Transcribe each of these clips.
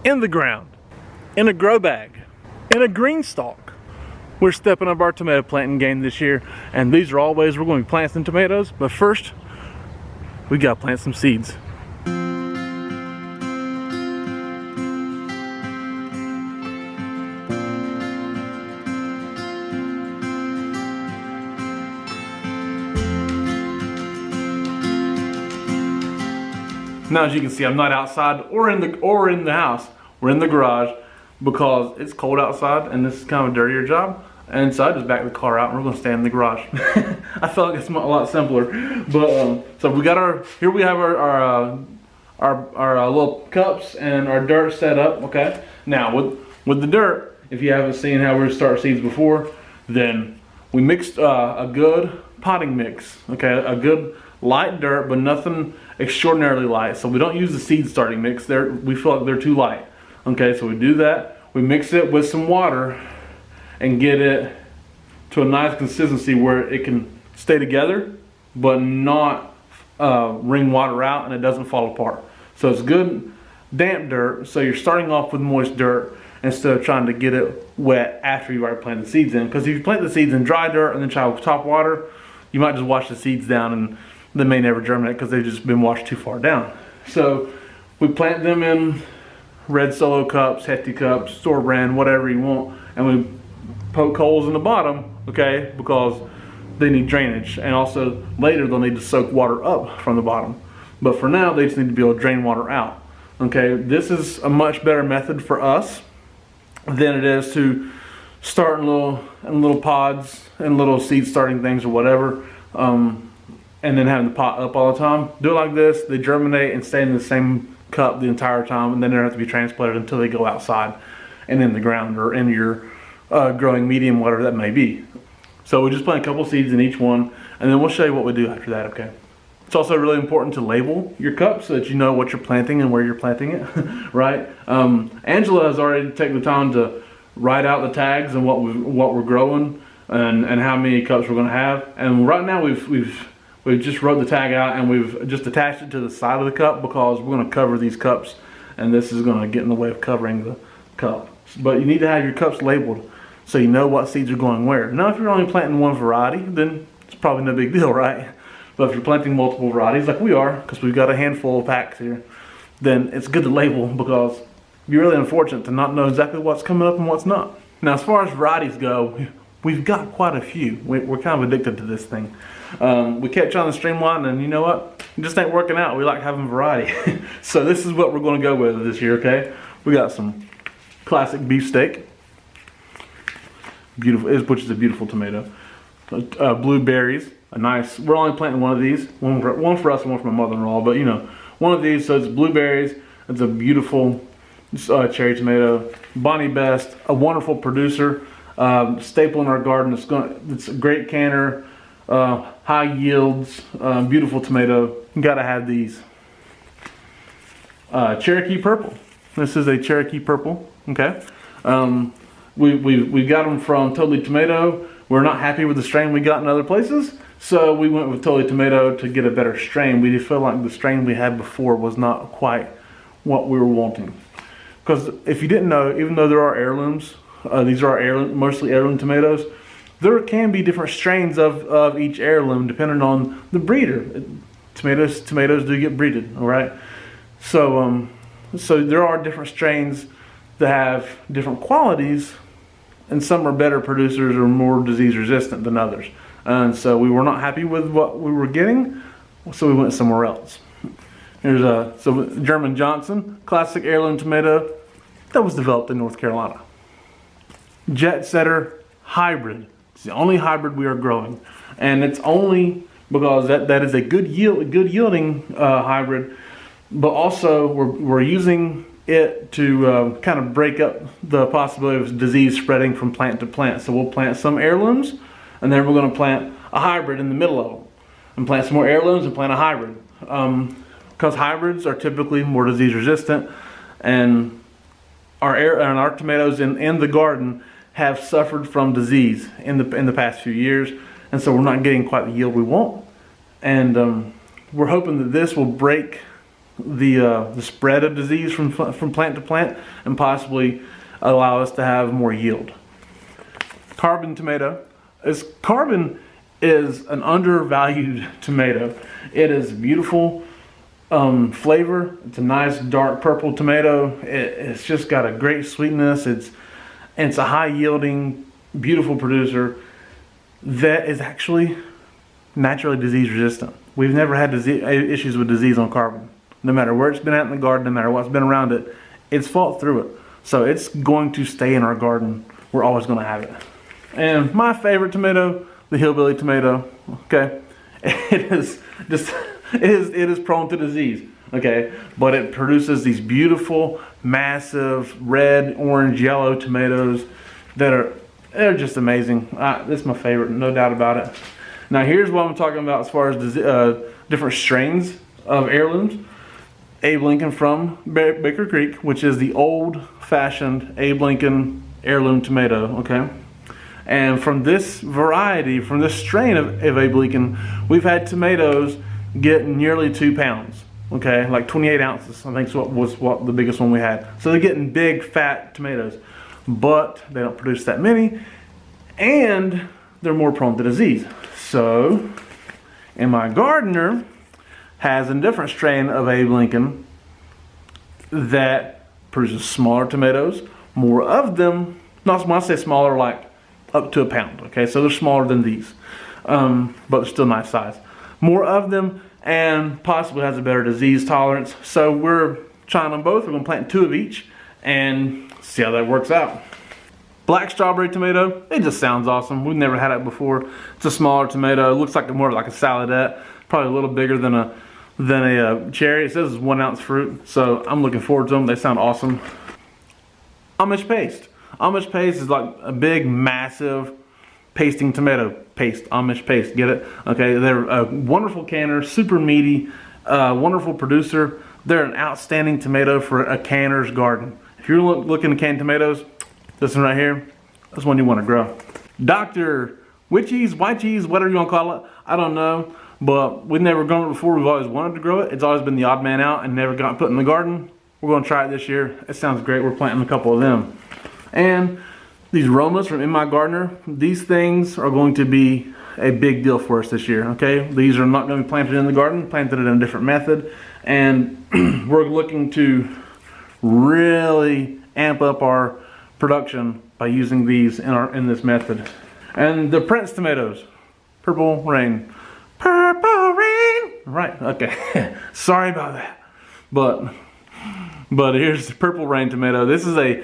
in the ground, in a grow bag, in a green stalk. We're stepping up our tomato planting game this year, and these are all ways we're going to be planting some tomatoes. But first, we got to plant some seeds. Now, as you can see, I'm not outside or in the house. We're in the garage because it's cold outside and this is kind of a dirtier job. And so I just backed the car out and we're gonna stand in the garage. I felt like it's a lot simpler. But so we got here we have our little cups and our dirt set up. Okay. Now with the dirt, if you haven't seen how we start seeds before, then we mixed a good potting mix. Okay, a good light dirt, but nothing extraordinarily light. So we don't use the seed starting mix. We feel like they're too light. Okay, so we do that. We mix it with some water and get it to a nice consistency where it can stay together, but not wring water out and it doesn't fall apart. So it's good damp dirt. So you're starting off with moist dirt instead of trying to get it wet after you already planted the seeds in. Because if you plant the seeds in dry dirt and then try with top water, you might just wash the seeds down and they may never germinate because they've just been washed too far down. So we plant them in red Solo cups, Hefty cups, store brand, whatever you want, and we poke holes in the bottom, okay, because they need drainage, and also later they'll need to soak water up from the bottom. But for now, they just need to be able to drain water out. Okay, this is a much better method for us than it is to start in little pods and little seed starting things or whatever. And then having the pot up all the time. Do it like this, they germinate and stay in the same cup the entire time, and then they don't have to be transplanted until they go outside and in the ground or in your growing medium, whatever that may be. So we just plant a couple seeds in each one, and then we'll show you what we do after that, okay? It's also really important to label your cups so that you know what you're planting and where you're planting it, right? Angela has already taken the time to write out the tags and what we're growing and how many cups we're gonna have. And right now we've just wrote the tag out and we've just attached it to the side of the cup because we're going to cover these cups and this is going to get in the way of covering the cup. But you need to have your cups labeled so you know what seeds are going where. Now if you're only planting one variety, then it's probably no big deal, right? But if you're planting multiple varieties like we are, because we've got a handful of packs here, then it's good to label because you're really unfortunate to not know exactly what's coming up and what's not. Now as far as varieties go, we've got quite a few. We're kind of addicted to this thing. We kept trying to streamline, and you know what? It just ain't working out. We like having variety. So this is what we're going to go with this year, okay? We got some classic beefsteak, which is a beautiful tomato. Blueberries, we're only planting one of these. One for us and one for my mother-in-law, but you know, one of these. So it's blueberries. It's a beautiful cherry tomato. Bonnie Best, a wonderful producer. Staple in our garden. It's a great canner, high yields, beautiful tomato. You gotta have these. Cherokee Purple. This is a Cherokee Purple. Okay. We got them from Totally Tomato. We're not happy with the strain we got in other places, so we went with Totally Tomato to get a better strain. We feel like the strain we had before was not quite what we were wanting. Because if you didn't know, even though there are heirlooms. These are mostly heirloom tomatoes. There can be different strains of each heirloom depending on the breeder. Tomatoes do get breeded, all right? So there are different strains that have different qualities, and some are better producers or more disease resistant than others. And so we were not happy with what we were getting, so we went somewhere else. Here's German Johnson, classic heirloom tomato that was developed in North Carolina. Jet Setter hybrid. It's the only hybrid we are growing, and it's only because that is a good yielding hybrid. But also we're using it to kind of break up the possibility of disease spreading from plant to plant. So we'll plant some heirlooms, and then we're going to plant a hybrid in the middle of them, and plant some more heirlooms and plant a hybrid. Because hybrids are typically more disease resistant, and our tomatoes in the garden have suffered from disease in the past few years, and so we're not getting quite the yield we want. And we're hoping that this will break the spread of disease from plant to plant and possibly allow us to have more yield. Carbon tomato. Carbon is an undervalued tomato. It is beautiful flavor. It's a nice dark purple tomato. It's just got a great sweetness. It's a high yielding, beautiful producer that is actually naturally disease resistant. We've never had issues with disease on carbon. No matter where it's been at in the garden, no matter what's been around it, it's fought through it. So it's going to stay in our garden. We're always going to have it. And my favorite tomato, the hillbilly tomato, okay, it is prone to disease, okay, but it produces these beautiful, massive, red, orange, yellow tomatoes they're just amazing. This is my favorite, no doubt about it. Now here's what I'm talking about as far as different strains of heirlooms. Abe Lincoln from Baker Creek, which is the old-fashioned Abe Lincoln heirloom tomato, okay? And from this variety, from this strain of Abe Lincoln, we've had tomatoes get nearly 2 pounds, okay? Like 28 ounces, I think was what the biggest one we had. So they're getting big, fat tomatoes, but they don't produce that many, and they're more prone to disease. So, and my gardener has a different strain of Abe Lincoln that produces smaller tomatoes, more of them, not when I say smaller, like up to 1 pound, okay? So they're smaller than these, but they're still nice size. More of them, and possibly has a better disease tolerance. So we're trying them both. We're gonna plant 2 of each and see how that works out. Black strawberry tomato, it just sounds awesome. We've never had it before. It's a smaller tomato. It looks like more like a saladette, probably a little bigger than a cherry. It says it's 1 ounce fruit, so I'm looking forward to them. They sound awesome. Amish paste. Amish paste is like a big, massive pasting tomato paste. Amish paste, get it? Okay, they're a wonderful canner, super meaty, wonderful producer. They're an outstanding tomato for a canner's garden. If you're looking to can tomatoes, this one right here, that's one you want to grow. Dr. Witchies, Whitechies, whatever you want to call it, I don't know. But we've never grown it before. We've always wanted to grow it. It's always been the odd man out and never got put in the garden. We're going to try it this year. It sounds great. We're planting a couple of them. And these Romas from In My Gardener, these things are going to be a big deal for us this year, okay? These are not going to be planted in the garden, planted in a different method. And we're looking to really amp up our production by using these in this method. And the Prince tomatoes, Purple Rain. Purple Rain! Right, okay. Sorry about that. But here's the Purple Rain tomato. This is a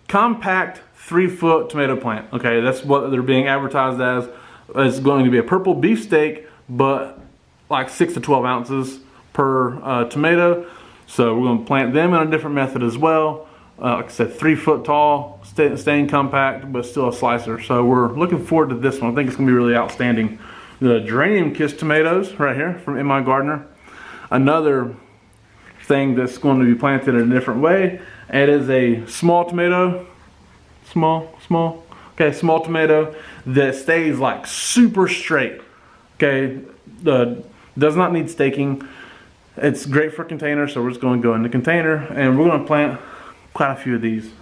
compact 3-foot tomato plant. Okay, that's what they're being advertised as. It's going to be a purple beefsteak, but like 6 to 12 ounces per tomato. So we're going to plant them in a different method as well. Like I said, 3 foot tall, staying compact, but still a slicer. So we're looking forward to this one. I think it's going to be really outstanding. The Geranium Kiss tomatoes right here from In My Gardener. Another thing that's going to be planted in a different way. It is a small tomato, small tomato that stays like super straight. Okay, does not need staking. It's great for containers, so we're just going to go in the container and we're going to plant quite a few of these.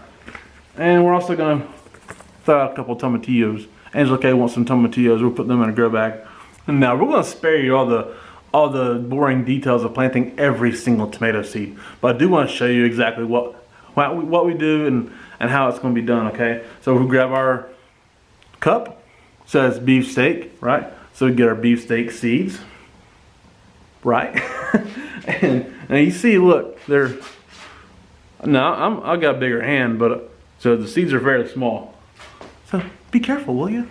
And we're also going to throw out a couple tomatillos. Angela Kay wants some tomatillos. We'll put them in a grow bag. And now we're going to spare you all the boring details of planting every single tomato seed, but I do want to show you exactly what we do and how it's going to be done. Okay, so we'll grab our cup, says beefsteak, right? So we get our beefsteak seeds, right? and you see, look, they're now I got a bigger hand, but so the seeds are very small. So be careful, will you?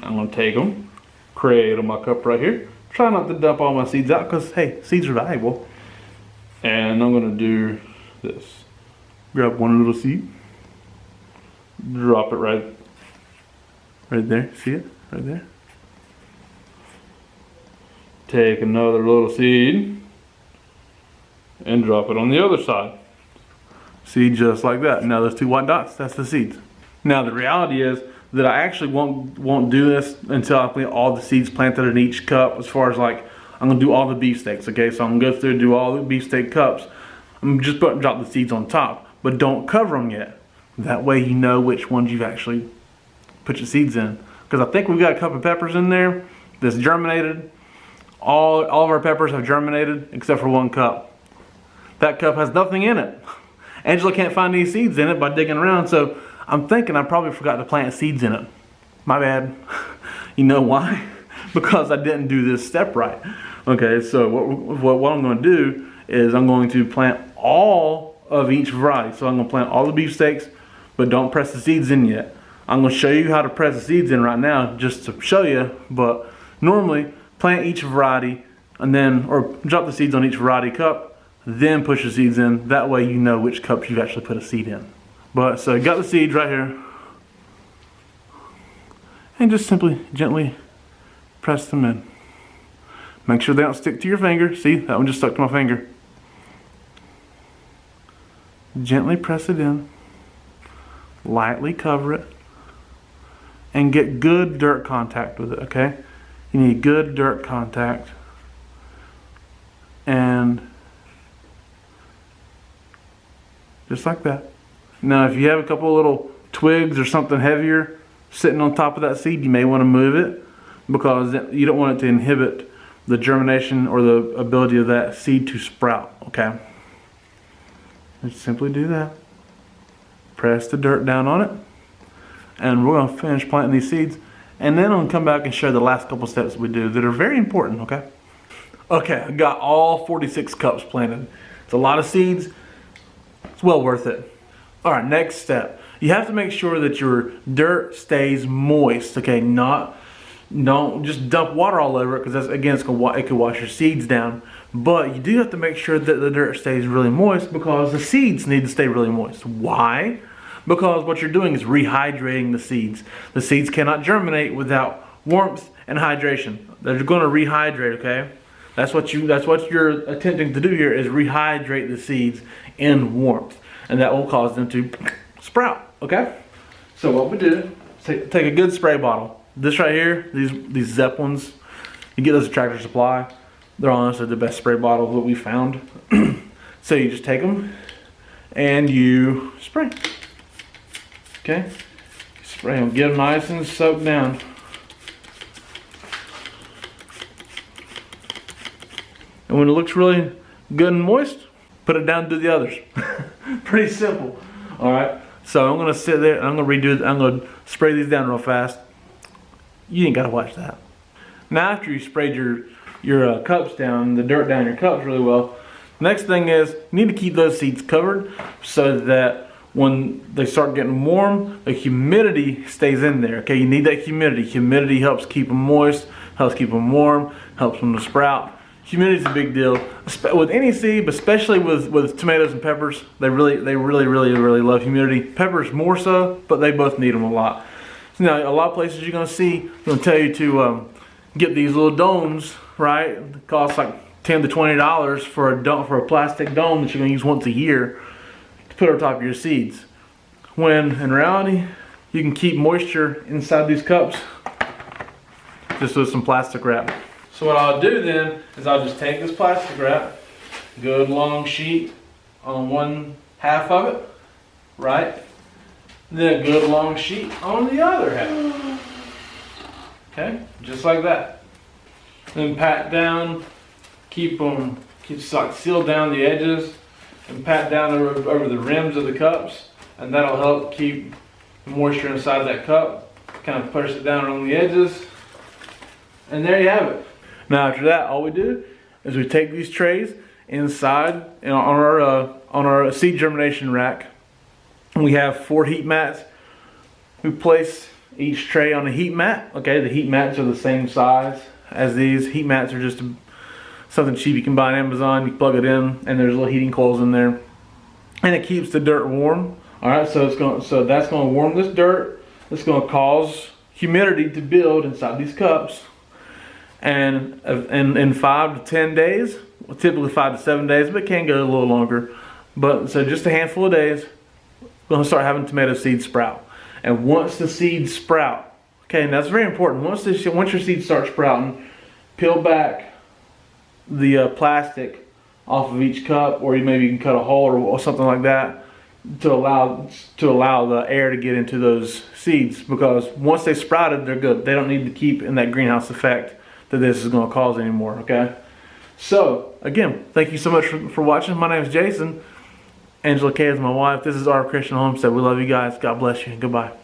I'm going to take them, cradle my cup right here. Try not to dump all my seeds out because, hey, seeds are valuable. And I'm going to do this. Grab one little seed. Drop it right there. See it? Right there. Take another little seed and drop it on the other side. See, just like that. Now those 2 white dots, that's the seeds. Now the reality is that I actually won't do this until I plant all the seeds planted in each cup, as far as like I'm gonna do all the beefsteaks, okay? So I'm gonna go through and do all the beefsteak cups. I'm just drop the seeds on top, but don't cover them yet. That way you know which ones you've actually put your seeds in. Because I think we've got a cup of peppers in there that's germinated. All of our peppers have germinated except for one cup. That cup has nothing in it. Angela can't find any seeds in it by digging around, so I'm thinking I probably forgot to plant seeds in it. My bad. You know why? Because I didn't do this step right. Okay, so what I'm going to do is I'm going to plant all of each variety. So I'm going to plant all the beefsteaks, but don't press the seeds in yet. I'm going to show you how to press the seeds in right now just to show you, but normally plant each variety and then, or drop the seeds on each variety cup, then push the seeds in. That way you know which cups you've actually put a seed in. But so you got the seeds right here. And just simply, gently press them in. Make sure they don't stick to your finger. See, that one just stuck to my finger. Gently press it in. Lightly cover it. And get good dirt contact with it, okay? You need good dirt contact. And just like that. Now, if you have a couple of little twigs or something heavier sitting on top of that seed, you may want to move it because you don't want it to inhibit the germination or the ability of that seed to sprout, okay? Just simply do that. Press the dirt down on it. And we're going to finish planting these seeds. And then I'm going to come back and share the last couple steps we do that are very important, okay? Okay, I got all 46 cups planted. It's a lot of seeds. It's well worth it. All right, next step. You have to make sure that your dirt stays moist, okay? Don't just dump water all over it because that's, again, it could wash your seeds down. But you do have to make sure that the dirt stays really moist because the seeds need to stay really moist. Why? Because what you're doing is rehydrating the seeds. The seeds cannot germinate without warmth and hydration. They're going to rehydrate, okay? That's what you're attempting to do here is rehydrate the seeds in warmth. And that will cause them to sprout, okay? So what we do, take a good spray bottle. This right here, these Zeppelins, you get those at Tractor Supply. They're honestly the best spray bottles that we found. So you just take them and you spray. Okay? Spray them, get them nice and soaked down. And when it looks really good and moist, put it down to the others. Pretty simple. All right. So I'm gonna sit there and I'm gonna redo it. I'm gonna spray these down real fast. You ain't gotta watch that. Now after you sprayed your cups down, the dirt down your cups really well, next thing is you need to keep those seeds covered so that when they start getting warm, the humidity stays in there. Okay, you need that humidity. Humidity helps keep them moist, helps keep them warm, helps them to sprout. Humidity is a big deal with any seed, but especially with tomatoes and peppers. They really love humidity. Peppers more so, but they both need them a lot. So now, a lot of places you're gonna tell you to get these little domes, right? It costs like $10 to $20 for a plastic dome that you're gonna use once a year to put on top of your seeds. When in reality, you can keep moisture inside these cups just with some plastic wrap. So what I'll do then is I'll just take this plastic wrap, good long sheet on one half of it, right? Then a good long sheet on the other half. Okay, just like that. Then pat down, keep seal down the edges, and pat down over the rims of the cups, and that'll help keep the moisture inside that cup. Kind of push it down on the edges, and there you have it. Now after that, all we do is we take these trays inside on our seed germination rack. We have 4 heat mats. We place each tray on a heat mat. Okay, the heat mats are the same size as these. Heat mats are just something cheap you can buy on Amazon. You plug it in, and there's little heating coils in there, and it keeps the dirt warm. All right, so that's going to warm this dirt. It's going to cause humidity to build inside these cups. And in 5 to 10 days, well, typically 5 to 7 days, but it can go a little longer. But so just a handful of days, we're going to start having tomato seeds sprout. And once the seeds sprout, okay, and that's very important. Once your seeds start sprouting, peel back the plastic off of each cup, or maybe you can cut a hole or something like that to allow the air to get into those seeds, because once they sprouted, they're good. They don't need to keep in that greenhouse effect that this is going to cause anymore. Okay, so again, thank you so much for watching. My name is Jason. Angela Kay is my wife. This is our Christian Homestead. We love you guys. God bless you. Goodbye.